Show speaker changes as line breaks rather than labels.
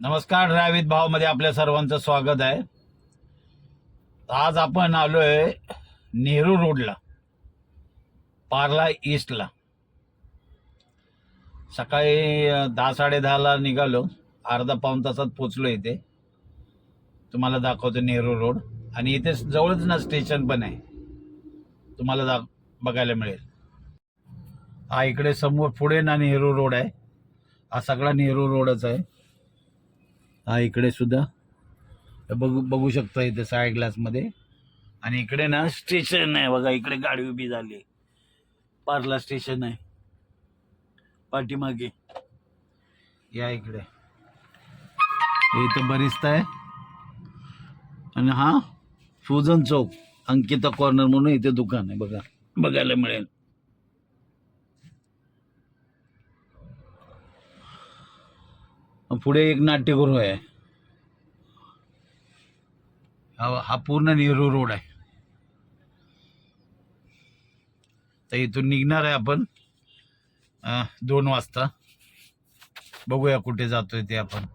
नमस्कार, ड्रायव्हित भाव मध्ये आपल्या सर्वांचं स्वागत आहे. आज आपण आलोय नेहरू रोडला, पार्ला ईस्टला. सकाळी 10-10:30 निघालो, अर्धा पाऊण तासात पोचलो इथे. तुम्हाला दाखवतो नेहरू रोड, आणि इथे जवळच ना स्टेशन पण आहे, तुम्हाला बघायला मिळेल. हा इकडे समोर पुढे ना नेहरू रोड आहे. हा सगळा नेहरू रोडच आहे. हा इकडे सुद्धा बघू शकता इथे साइड ग्लास मध्ये. आणि इकडे ना स्टेशन आहे बघा, इकडे गाडी उभी झाली. पार्ला स्टेशन आहे पाठीमागे. या इकडे इथं बरिस्ता आहे. आणि हा फ्युजन चौक, अंकिता कॉर्नर म्हणून इथे दुकान आहे बघा, बघायला मिळेल. पुढे एक नाट्यगृह आहे. हा पूर्ण नेहरू रोड आहे. तर इथून निघणार आहे आपण 2 वाजता. बघूया कुठे जातोय ते आपण.